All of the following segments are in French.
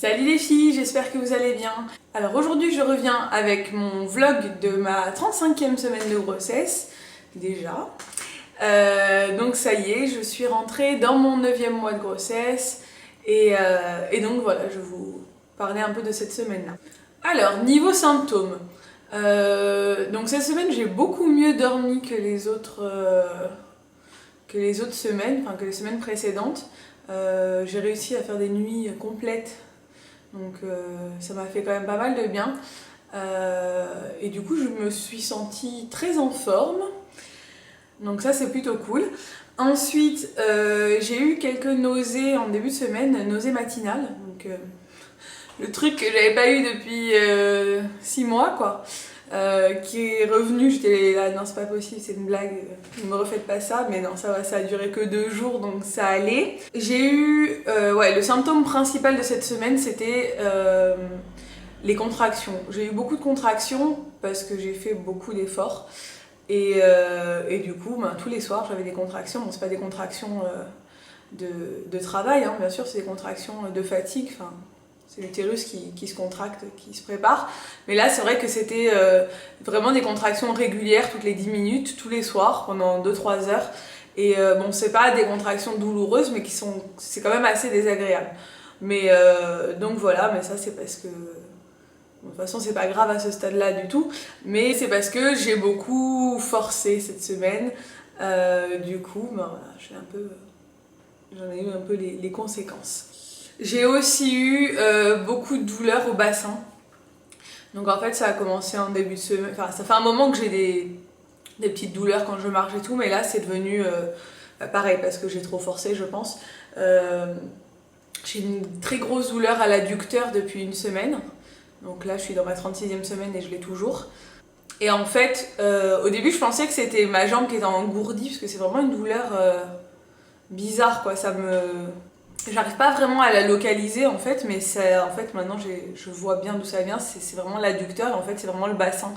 Salut les filles, j'espère que vous allez bien. Alors aujourd'hui je reviens avec mon vlog de ma 35e semaine de grossesse, déjà. Donc ça y est, je suis rentrée dans mon 9e mois de grossesse et donc voilà, je vais vous parler un peu de cette semaine-là. Alors, niveau symptômes, donc cette semaine j'ai beaucoup mieux dormi que les autres semaines, enfin que les semaines précédentes. J'ai réussi à faire des nuits complètes. Donc ça m'a fait quand même pas mal de bien. Et du coup je me suis sentie très en forme. Donc ça c'est plutôt cool. Ensuite j'ai eu quelques nausées en début de semaine, nausées matinales. Donc le truc que j'avais pas eu depuis 6 mois quoi. Qui est revenu, j'étais là, non c'est pas possible, c'est une blague, ne me refaites pas ça, mais non ça va, ça a duré que 2 jours donc ça allait. J'ai eu, le symptôme principal de cette semaine c'était les contractions. J'ai eu beaucoup de contractions parce que j'ai fait beaucoup d'efforts et du coup tous les soirs j'avais des contractions, bon c'est pas des contractions de travail, hein, bien sûr c'est des contractions de fatigue, enfin, c'est l'utérus qui se contracte, qui se prépare. Mais là, c'est vrai que c'était vraiment des contractions régulières, toutes les 10 minutes, tous les soirs, pendant 2-3 heures. Et bon, c'est pas des contractions douloureuses, mais c'est quand même assez désagréable. Mais donc voilà, mais ça c'est parce que... Bon, de toute façon, c'est pas grave à ce stade-là du tout. Mais c'est parce que j'ai beaucoup forcé cette semaine. Du coup, ben voilà, j'en ai eu un peu les conséquences. J'ai aussi eu beaucoup de douleurs au bassin. Donc en fait ça a commencé en début de semaine, enfin ça fait un moment que j'ai des petites douleurs quand je marche et tout, mais là c'est devenu pareil parce que j'ai trop forcé je pense. J'ai une très grosse douleur à l'adducteur depuis une semaine. Donc là je suis dans ma 36e semaine et je l'ai toujours. Et en fait au début je pensais que c'était ma jambe qui était engourdie parce que c'est vraiment une douleur bizarre quoi, J'arrive pas vraiment à la localiser en fait, mais en fait maintenant je vois bien d'où ça vient, c'est vraiment l'adducteur et en fait c'est vraiment le bassin.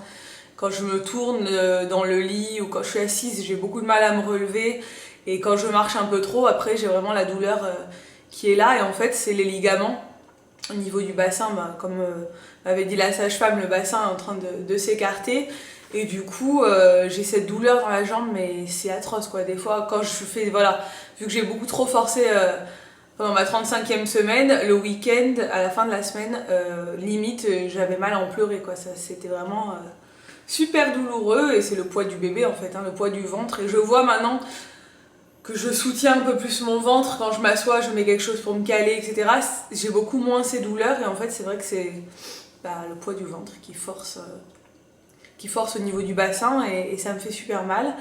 Quand je me tourne dans le lit ou quand je suis assise, j'ai beaucoup de mal à me relever et quand je marche un peu trop, après j'ai vraiment la douleur qui est là et en fait c'est les ligaments au niveau du bassin, comme m'avait dit la sage-femme, le bassin est en train de s'écarter et du coup j'ai cette douleur dans la jambe mais c'est atroce quoi. Des fois quand je fais, voilà, vu que j'ai beaucoup trop forcé pendant ma 35e semaine, le week-end, à la fin de la semaine, limite j'avais mal à en pleurer quoi. C'était vraiment super douloureux et c'est le poids du bébé en fait, hein, le poids du ventre. Et je vois maintenant que je soutiens un peu plus mon ventre quand je m'assois, je mets quelque chose pour me caler, etc. J'ai beaucoup moins ces douleurs et en fait c'est vrai que c'est le poids du ventre qui force au niveau du bassin et ça me fait super mal.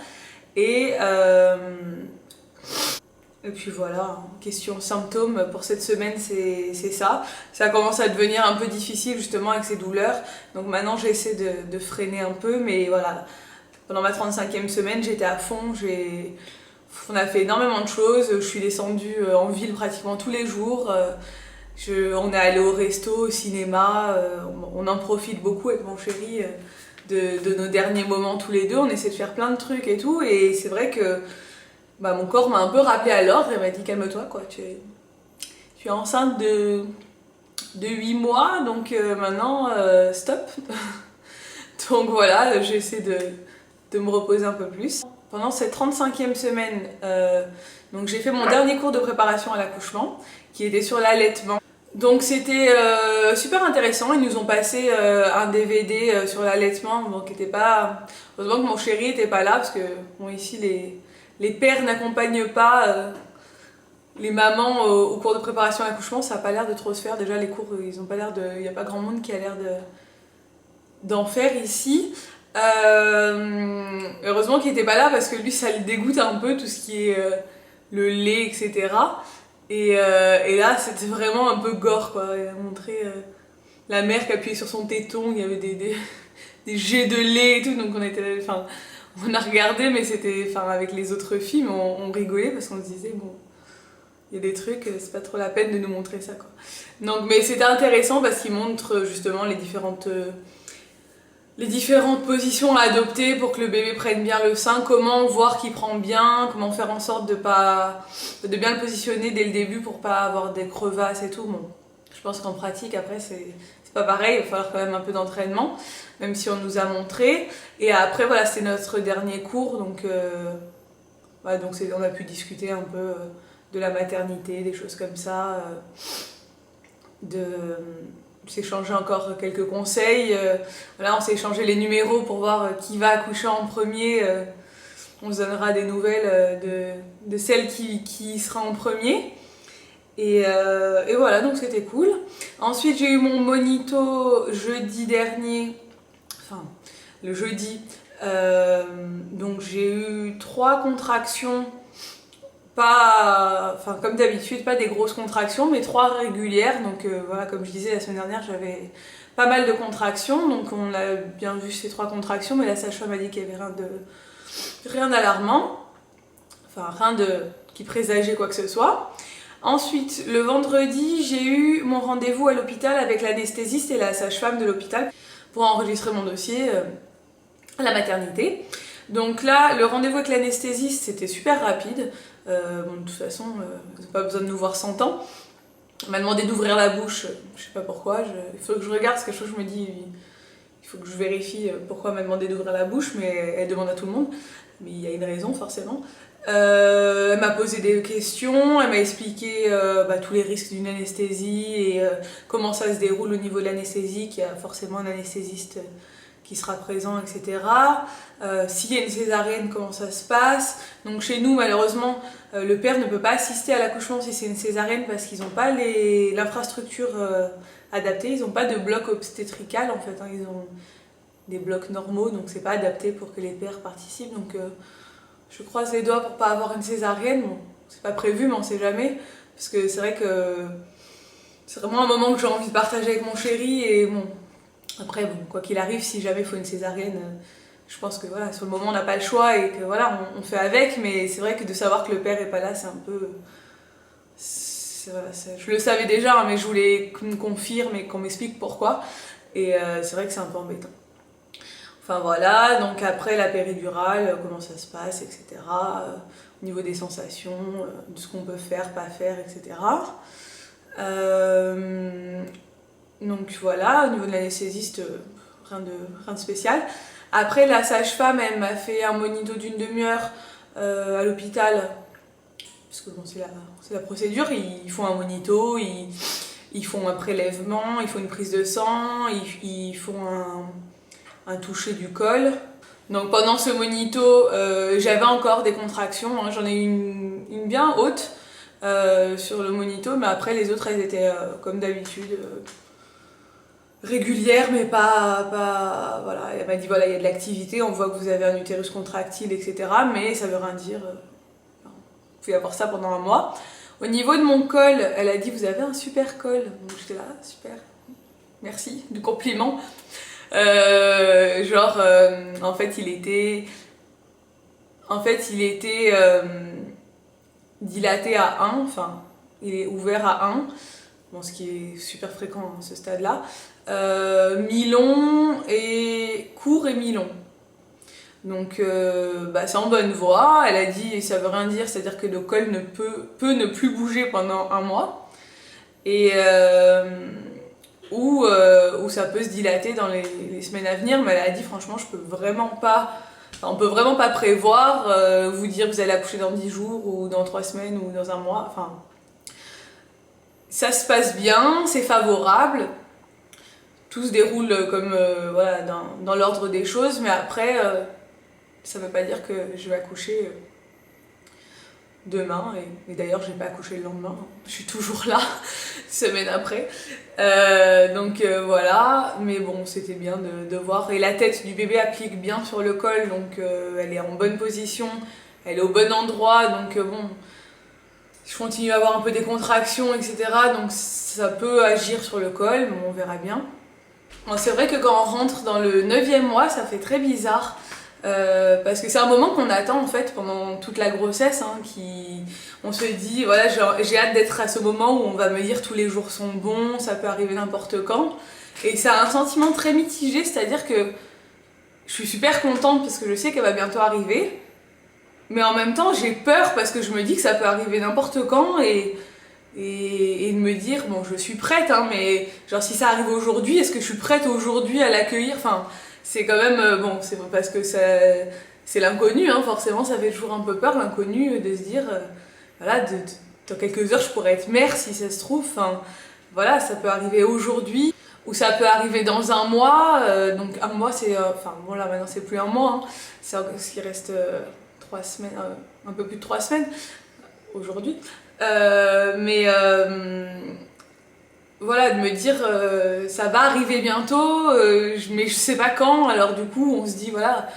Et puis voilà, question symptômes pour cette semaine, c'est ça. Ça commence à devenir un peu difficile justement avec ces douleurs. Donc maintenant j'essaie de freiner un peu, mais voilà. Pendant ma 35e semaine, j'étais à fond, on a fait énormément de choses. Je suis descendue en ville pratiquement tous les jours. On est allé au resto, au cinéma. On en profite beaucoup avec mon chéri de nos derniers moments tous les deux. On essaie de faire plein de trucs et tout. Et c'est vrai que mon corps m'a un peu rappelé à l'ordre et m'a dit calme-toi quoi, tu es enceinte de 8 mois donc maintenant stop. Donc voilà, j'essaie de me reposer un peu plus. Pendant cette 35e semaine, donc j'ai fait mon dernier cours de préparation à l'accouchement qui était sur l'allaitement. Donc c'était super intéressant, ils nous ont passé un DVD sur l'allaitement, donc heureusement que mon chéri était pas là parce que bon ici les pères n'accompagnent pas les mamans au cours de préparation à l'accouchement, ça n'a pas l'air de trop se faire. Déjà les cours, ils ont pas l'air il n'y a pas grand monde qui a l'air d'en faire ici. Heureusement qu'il n'était pas là parce que lui ça le dégoûte un peu tout ce qui est le lait etc. Et là c'était vraiment un peu gore quoi. Il a montré la mère qui appuyait sur son téton, il y avait des jets de lait et tout, donc on a regardé, mais c'était, avec les autres filles, on rigolait parce qu'on se disait, bon, il y a des trucs, c'est pas trop la peine de nous montrer ça, quoi. Donc, mais c'était intéressant parce qu'il montre justement les différentes positions à adopter pour que le bébé prenne bien le sein, comment voir qu'il prend bien, comment faire en sorte de bien le positionner dès le début pour pas avoir des crevasses et tout. Bon. Je pense qu'en pratique, après, c'est pas pareil, il va falloir quand même un peu d'entraînement, même si on nous a montré. Et après, voilà, c'était notre dernier cours, donc, voilà, donc on a pu discuter un peu de la maternité, des choses comme ça, de s'échanger encore quelques conseils. Voilà, on s'est échangé les numéros pour voir qui va accoucher en premier. On se donnera des nouvelles de celle qui sera en premier. Et voilà, donc c'était cool. Ensuite, j'ai eu mon monito jeudi dernier, enfin le jeudi. Donc j'ai eu 3 contractions, pas, enfin comme d'habitude, pas des grosses contractions, mais 3 régulières. Donc voilà, comme je disais la semaine dernière, j'avais pas mal de contractions. Donc on a bien vu ces 3 contractions, mais la sage-femme m'a dit qu'il n'y avait rien d'alarmant, enfin rien qui présageait quoi que ce soit. Ensuite, le vendredi, j'ai eu mon rendez-vous à l'hôpital avec l'anesthésiste et la sage-femme de l'hôpital pour enregistrer mon dossier à la maternité. Donc là, le rendez-vous avec l'anesthésiste, c'était super rapide. Bon, de toute façon, ils n'ont pas besoin de nous voir 100 ans. Elle m'a demandé d'ouvrir la bouche, je sais pas pourquoi. Il faut que je regarde, parce que je me dis, il faut que je vérifie pourquoi elle m'a demandé d'ouvrir la bouche, mais elle demande à tout le monde. Mais il y a une raison, forcément. Elle m'a posé des questions, elle m'a expliqué tous les risques d'une anesthésie et comment ça se déroule au niveau de l'anesthésie, qu'il y a forcément un anesthésiste qui sera présent, etc. S'il y a une césarienne, comment ça se passe. Donc chez nous, malheureusement, le père ne peut pas assister à l'accouchement si c'est une césarienne parce qu'ils n'ont pas l'infrastructure adaptée, ils n'ont pas de bloc obstétrical en fait, hein. Ils ont des blocs normaux, donc c'est pas adapté pour que les pères participent. Donc je croise les doigts pour pas avoir une césarienne. Bon, c'est pas prévu, mais on sait jamais. Parce que c'est vrai que c'est vraiment un moment que j'ai envie de partager avec mon chéri. Et bon, après, bon, quoi qu'il arrive, si jamais il faut une césarienne, je pense que voilà, sur le moment on n'a pas le choix et que voilà, on fait avec. Mais c'est vrai que de savoir que le père est pas là, c'est un peu. Voilà, je le savais déjà, hein, mais je voulais qu'on me confirme et qu'on m'explique pourquoi. Et c'est vrai que c'est un peu embêtant. Enfin voilà, donc après la péridurale, comment ça se passe, etc. Au niveau des sensations, de ce qu'on peut faire, pas faire, etc. Donc voilà, au niveau de l'anesthésiste, rien de spécial. Après la sage-femme, elle m'a fait un monito d'une demi-heure à l'hôpital. Parce que bon, c'est la procédure, ils font un monito, ils font un prélèvement, ils font une prise de sang, ils font un toucher du col. Donc pendant ce monito, j'avais encore des contractions, hein. J'en ai eu une bien haute sur le monito, mais après les autres elles étaient comme d'habitude régulières, mais pas voilà. Elle m'a dit voilà, il y a de l'activité, on voit que vous avez un utérus contractile, etc. Mais ça veut rien dire. Vous pouvez avoir ça pendant un mois. Au niveau de mon col, elle a dit vous avez un super col. Donc j'étais là, super, merci du compliment. En fait il était dilaté à 1, enfin il est ouvert à 1, bon, ce qui est super fréquent à ce stade là, mi-long et court et mi-long. Donc c'est en bonne voie. Elle a dit ça veut rien dire, c'est à dire que le col peut ne plus bouger pendant un mois et ou ça peut se dilater dans les semaines à venir, mais elle a dit franchement on peut vraiment pas prévoir, vous dire vous allez accoucher dans 10 jours ou dans 3 semaines ou dans un mois, enfin ça se passe bien, c'est favorable, tout se déroule comme voilà, dans l'ordre des choses, mais après ça veut pas dire que je vais accoucher demain, et d'ailleurs j'ai pas accouché le lendemain, je suis toujours là semaine après, voilà, mais bon c'était bien de voir, et la tête du bébé applique bien sur le col, donc elle est en bonne position, elle est au bon endroit, donc bon je continue à avoir un peu des contractions, etc., donc ça peut agir sur le col, mais on verra bien. Bon, c'est vrai que quand on rentre dans le 9e mois, ça fait très bizarre. Parce que c'est un moment qu'on attend en fait pendant toute la grossesse, hein, on se dit voilà, j'ai hâte d'être à ce moment où on va me dire tous les jours sont bons, ça peut arriver n'importe quand, et ça a un sentiment très mitigé, c'est-à-dire que je suis super contente parce que je sais qu'elle va bientôt arriver, mais en même temps j'ai peur parce que je me dis que ça peut arriver n'importe quand, et et de me dire, bon, je suis prête, hein, mais genre si ça arrive aujourd'hui, est-ce que je suis prête aujourd'hui à l'accueillir? Enfin, c'est quand même, bon, c'est parce que c'est l'inconnu, hein, forcément ça fait toujours un peu peur, l'inconnu, de se dire, voilà, dans quelques heures je pourrais être mère si ça se trouve, enfin, voilà, ça peut arriver aujourd'hui, ou ça peut arriver dans un mois, donc un mois c'est, enfin bon là maintenant c'est plus un mois, hein, c'est ce qui reste 3 semaines, un peu plus de 3 semaines aujourd'hui. Mais voilà, de me dire ça va arriver bientôt, mais je sais pas quand, alors du coup on se dit voilà,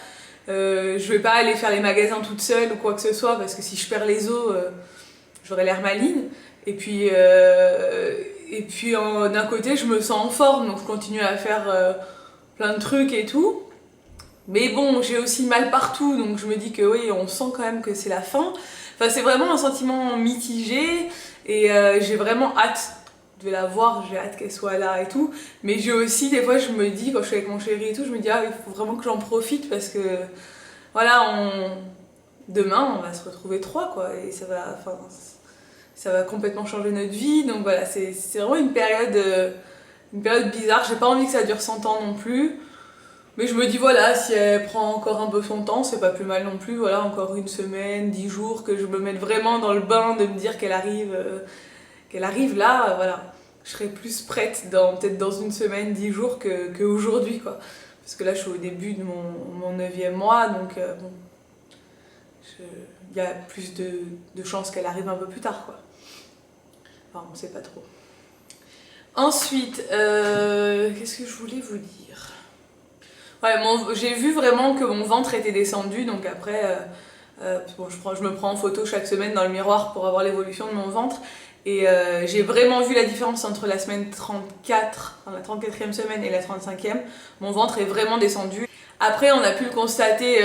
je vais pas aller faire les magasins toute seule ou quoi que ce soit parce que si je perds les os, j'aurais l'air maligne. Et puis d'un côté je me sens en forme donc je continue à faire plein de trucs et tout. Mais bon, j'ai aussi mal partout donc je me dis que oui, on sent quand même que c'est la fin. Enfin, c'est vraiment un sentiment mitigé et j'ai vraiment hâte de la voir, j'ai hâte qu'elle soit là et tout. Mais j'ai aussi, des fois, je me dis, quand je suis avec mon chéri et tout, je me dis, ah, il faut vraiment que j'en profite parce que, voilà, demain, on va se retrouver trois, quoi. Et enfin, ça va complètement changer notre vie. Donc voilà, c'est vraiment une période bizarre. J'ai pas envie que ça dure 100 ans non plus. Mais je me dis voilà, si elle prend encore un peu son temps, c'est pas plus mal non plus. Voilà, encore une semaine, 10 jours, que je me mette vraiment dans le bain de me dire qu'elle arrive là, voilà. Je serai plus prête peut-être dans une semaine, 10 jours qu'aujourd'hui, quoi. Parce que là, je suis au début de mon 9e mois, donc bon, il y a plus de chances qu'elle arrive un peu plus tard, quoi. Enfin, on sait pas trop. Ensuite, qu'est-ce que je voulais vous dire? Ouais, j'ai vu vraiment que mon ventre était descendu, donc après, bon, je me prends en photo chaque semaine dans le miroir pour avoir l'évolution de mon ventre. Et j'ai vraiment vu la différence entre la semaine 34, enfin, la 34e semaine et la 35e. Mon ventre est vraiment descendu. Après, on a pu le constater,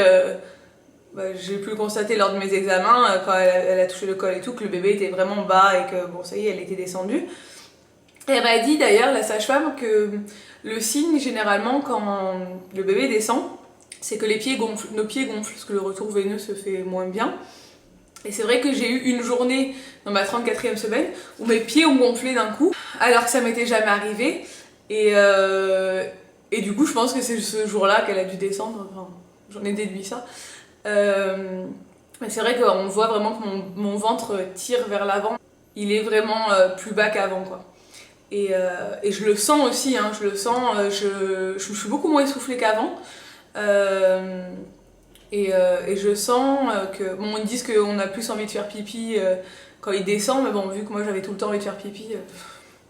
j'ai pu le constater lors de mes examens, quand elle a touché le col et tout, que le bébé était vraiment bas et que, bon, ça y est, elle était descendue. Et elle m'a dit d'ailleurs, la sage-femme, que le signe généralement quand le bébé descend, c'est que nos pieds gonflent, parce que le retour veineux se fait moins bien. Et c'est vrai que j'ai eu une journée dans ma 34e semaine où mes pieds ont gonflé d'un coup, alors que ça m'était jamais arrivé. Et du coup, je pense que c'est ce jour-là qu'elle a dû descendre, enfin, j'en ai déduit ça. Mais c'est vrai qu'on voit vraiment que mon ventre tire vers l'avant. Il est vraiment plus bas qu'avant, quoi. Et je le sens aussi, hein, je le sens, je suis beaucoup moins essoufflée qu'avant. Et je sens que, bon, ils disent qu'on a plus envie de faire pipi quand il descend, mais bon, vu que moi j'avais tout le temps envie de faire pipi,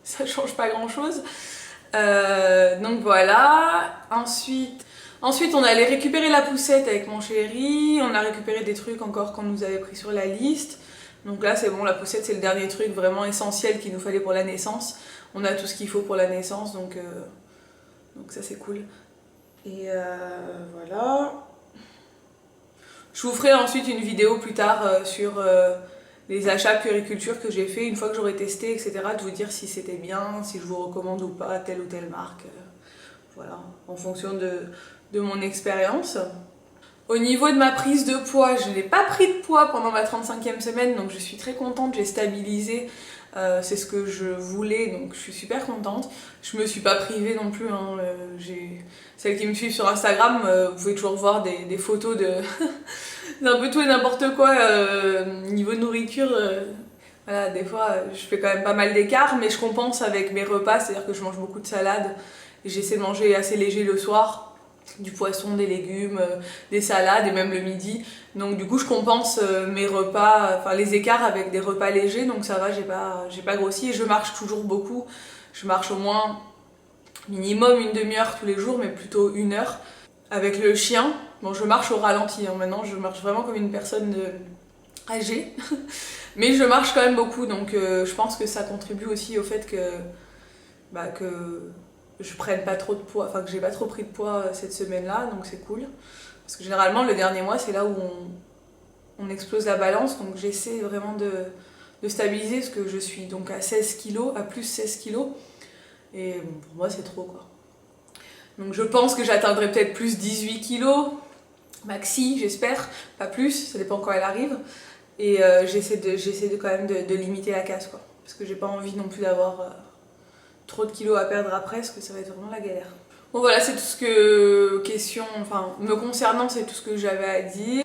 ça change pas grand chose. Donc voilà. Ensuite, on allait récupérer la poussette avec mon chéri, on a récupéré des trucs encore qu'on nous avait pris sur la liste. Donc là, c'est bon, la poussette, c'est le dernier truc vraiment essentiel qu'il nous fallait pour la naissance. On a tout ce qu'il faut pour la naissance, donc ça, c'est cool. Et voilà. Je vous ferai ensuite une vidéo plus tard sur les achats puériculture que j'ai fait, une fois que j'aurai testé, etc. De vous dire si c'était bien, si je vous recommande ou pas telle ou telle marque. Voilà, en fonction de mon expérience. Au niveau de ma prise de poids, je n'ai pas pris de poids pendant ma 35e semaine, donc je suis très contente, j'ai stabilisé, c'est ce que je voulais, donc je suis super contente. Je me suis pas privée non plus, hein, celles qui me suivent sur Instagram, vous pouvez toujours voir des photos d'un peu tout et n'importe quoi, niveau nourriture. Voilà, des fois je fais quand même pas mal d'écart, mais je compense avec mes repas, c'est-à-dire que je mange beaucoup de salade, et j'essaie de manger assez léger le soir. Du poisson, des légumes, des salades et même le midi. Donc du coup je compense mes repas, enfin les écarts avec des repas légers, donc ça va, j'ai pas grossi et je marche toujours beaucoup. Je marche au moins minimum une demi-heure tous les jours, mais plutôt 1 heure. Avec le chien, bon je marche au ralenti, hein, maintenant je marche vraiment comme une personne âgée. Mais je marche quand même beaucoup, donc je pense que ça contribue aussi au fait que je prenne pas trop de poids, enfin que j'ai pas trop pris de poids cette semaine-là, donc c'est cool. Parce que généralement le dernier mois c'est là où on explose la balance, donc j'essaie vraiment de stabiliser, parce que je suis donc à 16 kilos, à plus 16 kilos, et bon, pour moi c'est trop, quoi. Donc je pense que j'atteindrai peut-être plus 18 kilos, maxi j'espère, pas plus, ça dépend quand elle arrive. Et j'essaie quand même de limiter la casse, quoi. Parce que j'ai pas envie non plus d'avoir trop de kilos à perdre après, parce que ça va être vraiment la galère. Bon voilà, c'est tout ce que... Enfin, me concernant, c'est tout ce que j'avais à dire.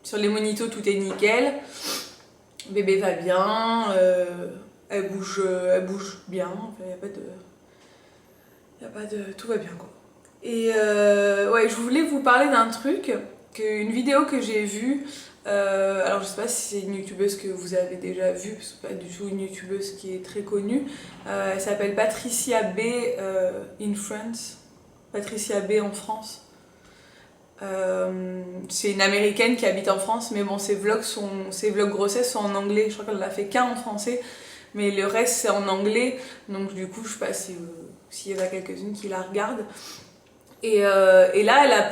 Sur les monitos, tout est nickel. Bébé va bien, elle bouge bien, enfin, y a pas de... Tout va bien, quoi. Et ouais, je voulais vous parler d'un truc, une vidéo que j'ai vue. Alors je sais pas si c'est une youtubeuse que vous avez déjà vue, parce que c'est pas du tout une youtubeuse qui est très connue. Elle s'appelle Patricia B in France. Patricia B en France. C'est une américaine qui habite en France, mais bon, ses vlogs grossesse sont en anglais. Je crois qu'elle l'a fait qu'un en français, mais le reste c'est en anglais. Donc du coup, je sais pas s'il y en a quelques-unes qui la regardent. Et là, elle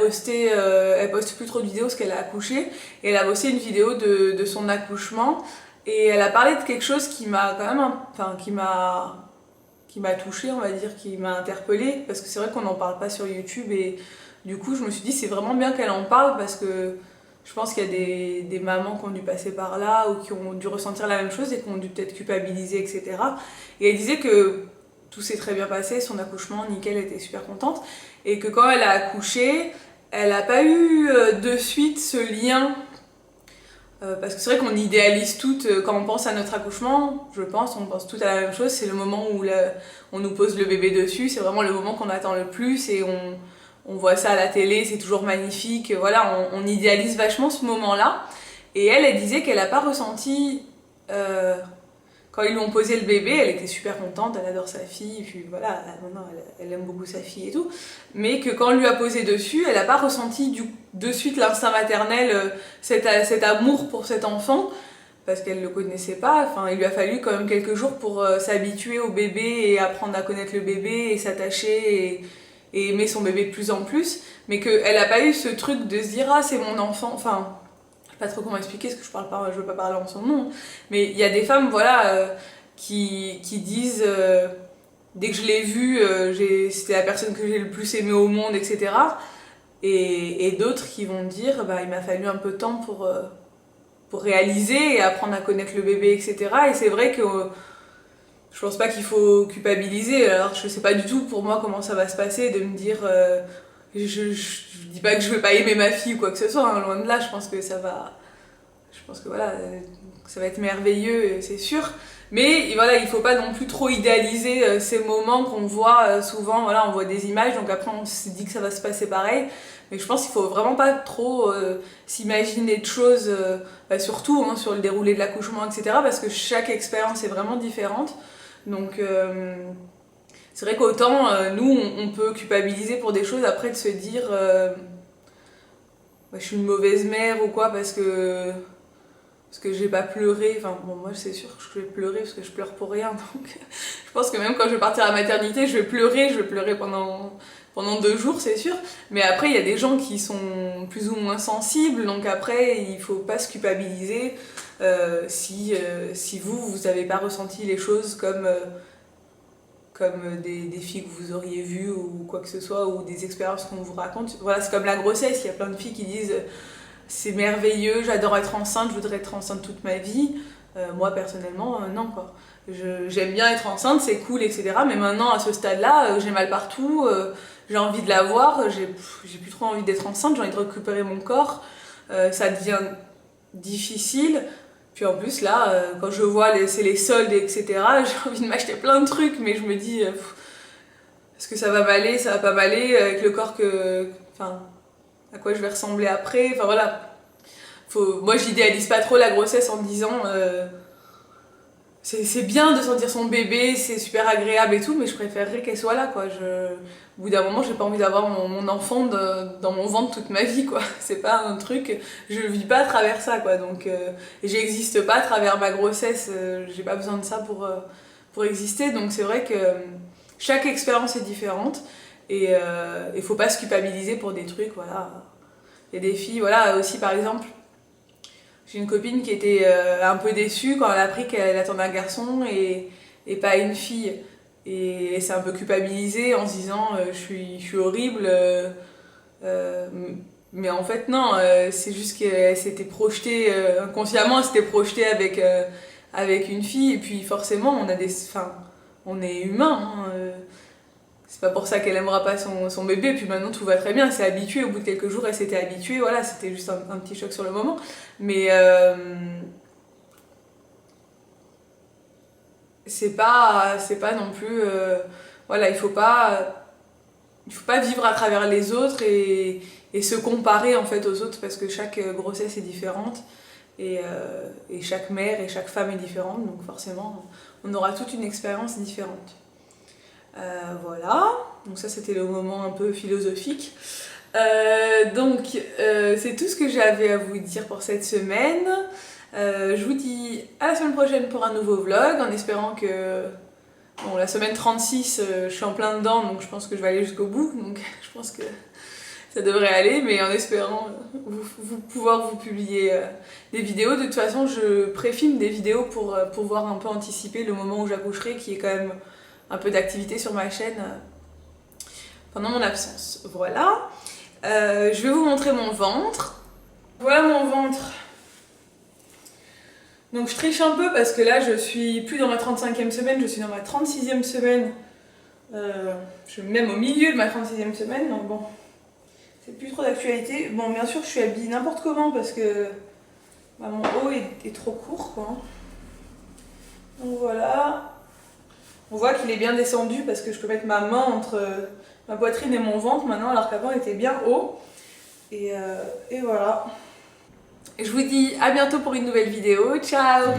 poste plus trop de vidéos parce qu'elle a accouché. Et elle a posté une vidéo de son accouchement. Et elle a parlé de quelque chose qui m'a quand même, enfin, qui m'a touchée, on va dire, qui m'a interpellée. Parce que c'est vrai qu'on n'en parle pas sur YouTube. Et du coup, je me suis dit, c'est vraiment bien qu'elle en parle parce que je pense qu'il y a des mamans qui ont dû passer par là ou qui ont dû ressentir la même chose et qui ont dû peut-être culpabiliser, etc. Et elle disait que tout s'est très bien passé, son accouchement, nickel, elle était super contente. Et que quand elle a accouché, elle n'a pas eu de suite ce lien. Parce que c'est vrai qu'on idéalise toutes, quand on pense à notre accouchement, je pense, on pense toutes à la même chose. C'est le moment où on nous pose le bébé dessus, c'est vraiment le moment qu'on attend le plus et on voit ça à la télé, c'est toujours magnifique. Voilà, on idéalise vachement ce moment-là. Et elle disait qu'elle n'a pas ressenti... quand ils lui ont posé le bébé, elle était super contente, elle adore sa fille, puis voilà, maintenant elle aime beaucoup sa fille et tout. Mais que quand on lui a posé dessus, elle n'a pas ressenti de suite l'instinct maternel, cet amour pour cet enfant, parce qu'elle ne le connaissait pas. Enfin, il lui a fallu quand même quelques jours pour s'habituer au bébé et apprendre à connaître le bébé et s'attacher et aimer son bébé de plus en plus. Mais qu'elle n'a pas eu ce truc de se dire « Ah, c'est mon enfant », enfin... Pas trop comment expliquer parce que je veux pas parler en son nom, mais il y a des femmes voilà qui disent dès que je l'ai vu c'était la personne que j'ai le plus aimée au monde, etc. Et d'autres qui vont dire bah il m'a fallu un peu de temps pour réaliser et apprendre à connaître le bébé, etc. Et c'est vrai que je pense pas qu'il faut culpabiliser. Alors je sais pas du tout pour moi comment ça va se passer de me dire je dis pas que je vais pas aimer ma fille ou quoi que ce soit, hein, loin de là, je pense que voilà, ça va être merveilleux, c'est sûr. Mais voilà, il faut pas non plus trop idéaliser ces moments qu'on voit souvent, voilà, on voit des images, donc après on se dit que ça va se passer pareil. Mais je pense qu'il faut vraiment pas trop s'imaginer de choses, surtout hein, sur le déroulé de l'accouchement, etc. Parce que chaque expérience est vraiment différente. Donc c'est vrai qu'autant nous on peut culpabiliser pour des choses, après de se dire je suis une mauvaise mère ou quoi parce que j'ai pas pleuré. Enfin bon, moi c'est sûr que je vais pleurer parce que je pleure pour rien, donc je pense que même quand je vais partir à la maternité je vais pleurer pendant 2 jours, c'est sûr. Mais après il y a des gens qui sont plus ou moins sensibles, donc après il faut pas se culpabiliser si vous avez pas ressenti les choses comme des filles que vous auriez vues ou quoi que ce soit, ou des expériences qu'on vous raconte. Voilà, c'est comme la grossesse, il y a plein de filles qui disent c'est merveilleux, j'adore être enceinte, je voudrais être enceinte toute ma vie. Moi personnellement, non quoi. J'aime bien être enceinte, c'est cool, etc. Mais maintenant à ce stade-là, j'ai mal partout, j'ai envie de l'avoir, j'ai plus trop envie d'être enceinte, j'ai envie de récupérer mon corps, ça devient difficile. Puis en plus là, quand je vois c'est les soldes, etc., j'ai envie de m'acheter plein de trucs, mais je me dis, est-ce que ça va m'aller, ça va pas m'aller, avec le corps enfin, à quoi je vais ressembler après, enfin voilà. Moi j'idéalise pas trop la grossesse en me disant, c'est bien de sentir son bébé, c'est super agréable et tout, mais je préférerais qu'elle soit là, quoi. Au bout d'un moment, j'ai pas envie d'avoir mon enfant dans mon ventre toute ma vie, quoi. C'est pas un truc, je vis pas à travers ça, quoi. Donc, j'existe pas à travers ma grossesse, j'ai pas besoin de ça pour exister. Donc, c'est vrai que chaque expérience est différente et il faut pas se culpabiliser pour des trucs, voilà. Il y a des filles, voilà, aussi par exemple. J'ai une copine qui était un peu déçue quand elle a appris qu'elle attendait un garçon et pas une fille. Et elle s'est un peu culpabilisée en se disant je suis horrible, Mais en fait non, c'est juste qu'elle s'était projetée, inconsciemment elle s'était projetée avec une fille, et puis forcément on est humain, hein, c'est pas pour ça qu'elle aimera pas son bébé, et puis maintenant tout va très bien, elle s'est habituée, au bout de quelques jours elle s'était habituée, voilà, c'était juste un petit choc sur le moment, mais c'est pas non plus, voilà, il faut pas vivre à travers les autres et se comparer en fait aux autres, parce que chaque grossesse est différente, et chaque mère et chaque femme est différente, donc forcément on aura toute une expérience différente. Voilà, donc ça c'était le moment un peu philosophique. C'est tout ce que j'avais à vous dire pour cette semaine. Je vous dis à la semaine prochaine pour un nouveau vlog, en espérant que... Bon, la semaine 36, je suis en plein dedans, donc je pense que je vais aller jusqu'au bout, donc je pense que ça devrait aller, mais en espérant pouvoir vous publier des vidéos. De toute façon, je préfilme des vidéos pour pouvoir un peu anticiper le moment où j'accoucherai, qui est quand même un peu d'activité sur ma chaîne pendant mon absence. Voilà. Je vais vous montrer mon ventre. Voilà mon ventre. Donc je triche un peu parce que là je suis plus dans ma 35e semaine, je suis dans ma 36e semaine. Je suis même au milieu de ma 36e semaine, donc bon, c'est plus trop d'actualité. Bon, bien sûr je suis habillée n'importe comment parce que mon haut est trop court, quoi. Donc voilà. On voit qu'il est bien descendu parce que je peux mettre ma main entre ma poitrine et mon ventre maintenant, alors qu'avant il était bien haut. Et voilà. Et je vous dis à bientôt pour une nouvelle vidéo. Ciao!